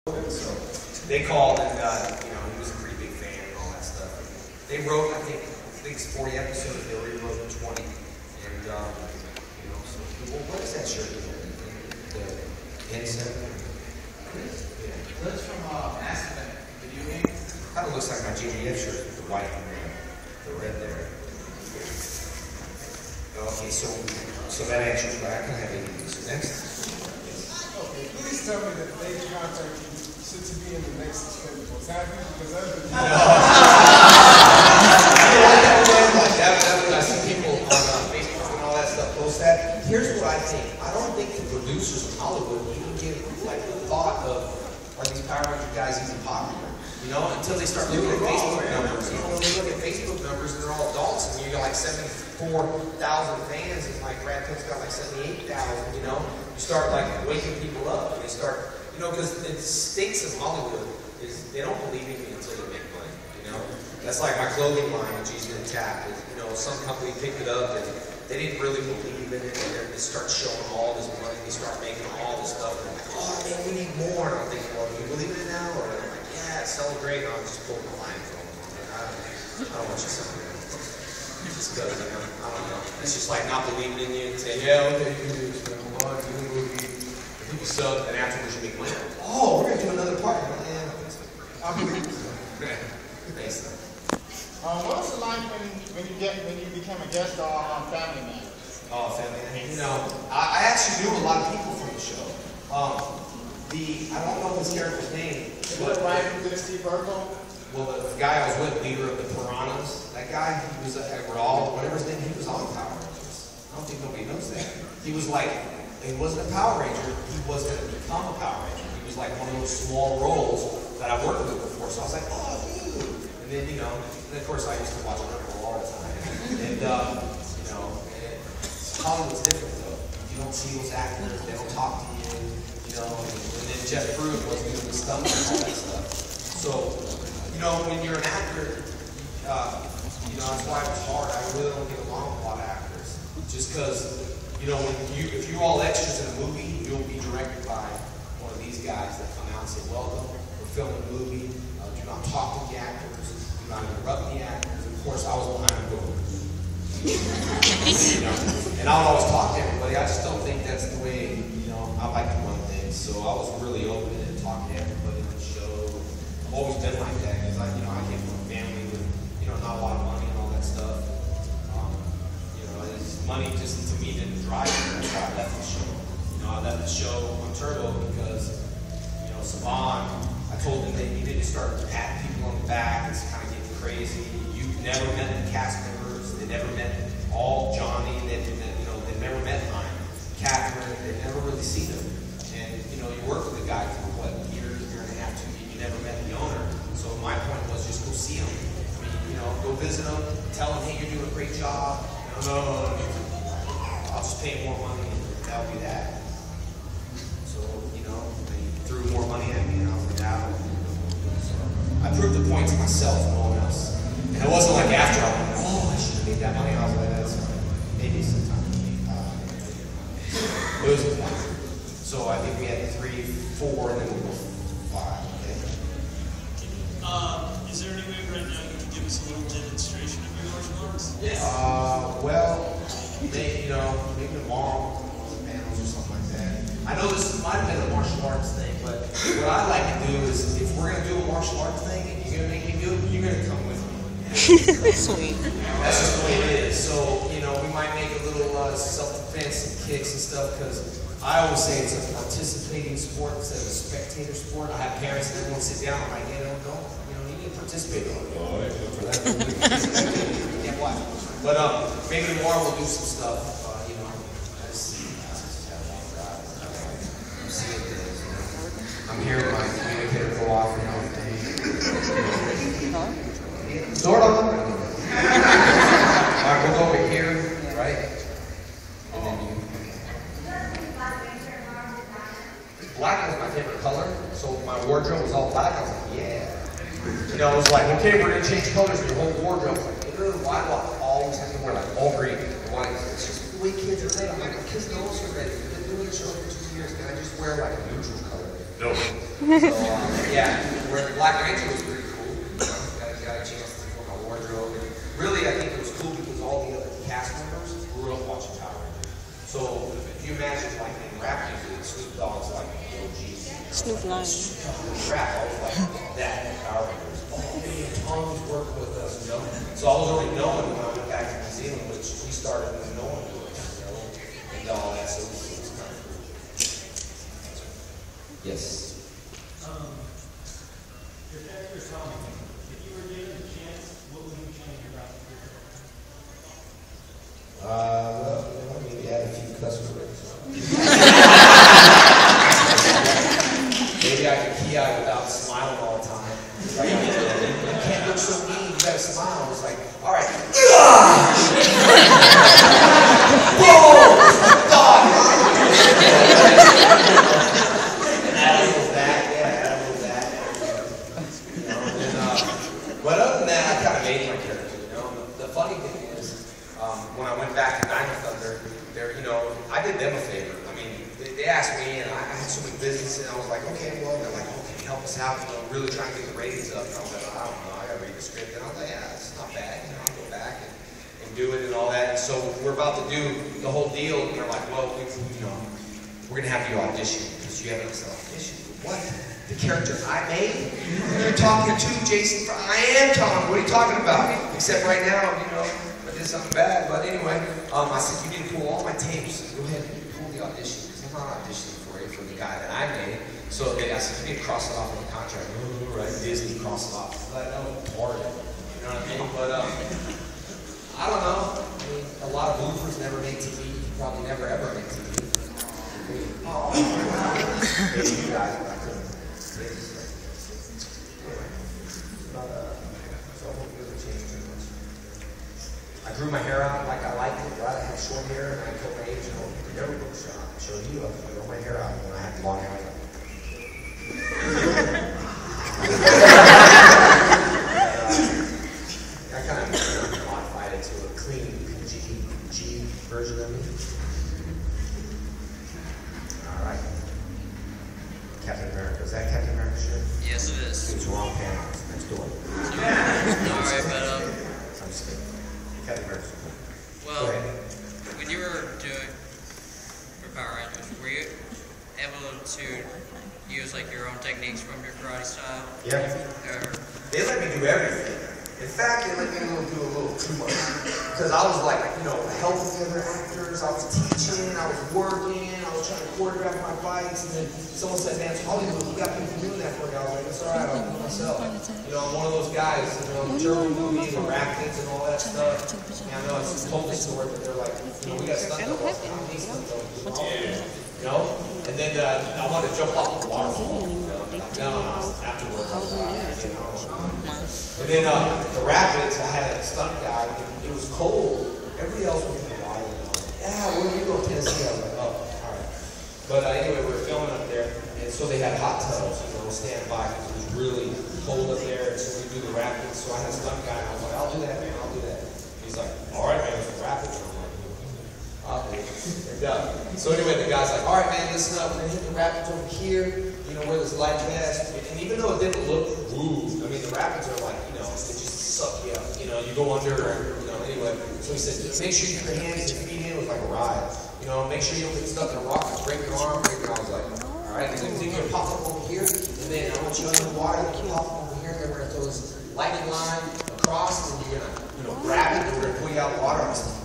So they called and you know, he was a pretty big fan and all that stuff. They wrote, I think it's 40 episodes. They rewrote 20, and you know, so well, what is that shirt? The N7. Yeah. That's from Mass Effect video game. Kind of looks like my GDF shirt with the white and the red there. Okay, so that answers that. I can have any of these. Next. Okay, please tell me that they contact you to be in the next Expendables. Have you? Because I've been. I see people on Facebook and all that stuff post that. Here's what I think. I don't think the producers in Hollywood even give like the thought of, are these Power Ranger guys even popular? You know, until they start looking at Facebook numbers. You know, when they look at Facebook numbers and they're all adults and you got like 74,000 fans and like Brad Pitt's got like 78,000, you know, you start like waking people up and they start, you know, because it stinks in Hollywood is they don't believe in me until they make money, you know. That's like my clothing line, G's Been Tapped. You know, some company picked it up and they didn't really believe in it and they start showing all this money, they start making all this stuff and like, oh man, we need more. And I'm thinking, well, do you believe in it now? Or I'm like, yeah, it's selling great. And I'll just pull the line from them. I don't want you selling it. Just because, you know, I don't know. It's just like not believing in you and saying, yeah, okay, you can do this, man. Well, do a movie. If you sell it, then afterwards you make money. Oh, we're going to do another part. Yeah, I'll believe it. Thanks, though. What was it like when you became a guest star on Family Man? Oh, Family Man. You know, I actually knew a lot of people from the show. I don't know his character's name. But right who did Steve Urkel? Well, the guy I was with, leader of the Piranhas, that guy, he was Raul, whatever his name, he was on Power Rangers. I don't think nobody knows that. He was like, he wasn't a Power Ranger, he was going to become a Power Ranger. He was like one of those small roles that I worked with before. So I was like, oh, dude. And then, you know, and of course I used to watch Urkel all the time. And, you know, Hollywood's different though. You don't see those actors, they don't talk to you, you know. And then Jeff Pruitt was doing the stuff and all that stuff. So, you know, when you're an actor, you know, that's why it was hard. I really don't get along with a lot of actors. Just because, you know, if you're all extras in a movie, you'll be directed by one of these guys that come out and say, welcome, we're filming a movie, do not talk to the actors, do not interrupt the actors. Of course, I was behind the door. You know, and I would always talk to everybody. I just don't think that's the way, you know, I like to run things. So I was really open and talking to everybody on the show. I've always been like that because I came from a family with, you know, not a lot of money and all that stuff. You know, money just to me didn't drive me. That's why I left the show. You know, I left the show on Turbo because, you know, Saban, I told him that you need to start patting people on the back. It's kind of getting crazy. You never met the cast members. They never met all Johnny. They never met mine, Catherine. They never really seen them. And you know, you work with a guy for what, year and a half, 2 years. You never met the owner. So my point was just go see him. I mean, you know, go visit him, tell him, hey, you're doing a great job. No, I'll just pay more money and that'll be that. So, you know, they threw more money at me and I was like, yeah, so I proved the point to myself, no one else. And it wasn't like after I went, oh, I should have made that money. I was like, that's maybe sometime. It was fun. So I think we had 3, 4, and then we'll go 5. Okay. Is there any way right now you can give us a little demonstration of your martial arts? Yes. Well, you know, maybe tomorrow, panels or something like that. I know this might have been a martial arts thing, but what I like to do is, if we're going to do a martial arts thing and you're going to make me do it, you're going to come with me. Sweet. That's just the way it is. So, you know, we might make a little self-defense and kicks and stuff, because I always say it's a participating sport instead of a spectator sport. I have parents that won't sit down. I'm like, yeah, don't, you know, you need to participate. Oh, I for that. You can't watch. But maybe tomorrow we'll do some stuff. You know, I just have a long drive. I'm seeing things. You know, I'm hearing my communicator go off and everything. Sort of. All right, we'll go over here, right? And then you. Black was my favorite color, so my wardrobe was all black. I was like, yeah. You know, it was like, okay, we're gonna change colors in your whole wardrobe. Like, why do I always have to wear like all green? Why? It's just the way kids are made. I'm like, my kids know us already. We've been doing the show for 2 years. Can I just wear like a neutral color? No. Yeah, where Black Ranger was pretty cool. Got a chance to put my wardrobe. And really, I think it was cool because all the other cast members grew up watching Power Rangers. So if you imagine like in rap music, Snoop Dogg's like OG. Snoop Lion. Rap, I was like that in Power Rangers. Oh man, Tom's working with us, you know. So I was already knowing when I went back to New Zealand, which we started with knowing us, you know, and all that. So it was kind of cool. Yes. Your character Tommy, if you were given a chance, what would you change about the character? Well, maybe add a few cuss words. Maybe I could key out without smiling all the time. Like, you can't look so mean, you gotta smile. It's like, all right. Whoa! God! But other than that, I kind of made my character, you know. The funny thing is, when I went back to Dino Thunder, you know, I did them a favor. I mean, they asked me, and I had so much business, and I was like, okay, well, they're like, oh, can you help us out? You know, really trying to get the ratings up. And I was like, I don't know, I gotta read the script. And I was like, yeah, it's not bad. You know, I'll go back and do it and all that. And so we're about to do the whole deal, and they're like, well, you know, we're gonna have you audition because you haven't audition. What? The character I made? You're talking to Jason. I am Tom. What are you talking about? Except right now, you know, I did something bad. But anyway, I said, you need to pull all my tapes. Go ahead and pull the audition. Because I'm not auditioning for the guy that I made. So I said, you need to cross it off in the contract. Ooh, right, Disney, cross it off. That was part of it. You know what I mean? But I don't know. I mean, a lot of bloopers never make TV. Probably never ever make TV. Oh, maybe you guys, but I couldn't. I grew my hair out like I liked it, right? I had short hair and I told my agent, oh, never look short. I showed you, I grow my hair out when I had long hair. I kind of modified it to a clean PG version of me. All right. Captain America. Is that Captain America shirt? Yes, it is. It's wrong panel. Next door. Alright, but I'm just kidding. Captain America. well, when you were doing for Power Rangers, were you able to use like your own techniques from your karate style? Yeah. Or, They let me do everything. In fact, they let me do a little too much. Because I was like, you know, helping the other actors, I was teaching, I was working, I was trying to choreograph my fights, and then someone said, man, it's Hollywood, you got people doing that for me. I was like, it's all right, I'll do it myself. You know, I'm one of those guys, you know, the German movies, the Rapids, and all that stuff. And I know it's a total story, but they're like, you know, we got stuff that was on these stuff, you know? And then I wanted to jump off the waterfall. No, afterwards, I was you know. And then the Rapids, I had a stunt guy. It was cold. Everybody else was in the water. Yeah, where are you going, Tennessee? I was like, oh, all right. But anyway, we were filming up there, and so they had hot tubs, you know, stand by because it was really cold up there. And so we do the Rapids. So I had a stunt guy, and I was like, I'll do that, man. I'll do that. He's like, all right, man, it's the Rapids. And I'm like, I'll do it. And, so anyway, the guy's like, all right, man, listen up. We're gonna hit the Rapids over here. You know, wear this life vest. And even though it didn't look woo, I mean, the Rapids are like, you know, they just suck you up. You know, you go under, you know, anyway. So he said, make sure you put your hands and feet in. It was like a ride. You know, make sure you don't get stuck in a rock and break your arm. I was like, all right, then you're going to pop up over here. And then I want you under the water. You pop up over here. And then we're going to throw this lightning line across. And you're going to, you know, grab it. And we're going to pull you out of the water. I was like,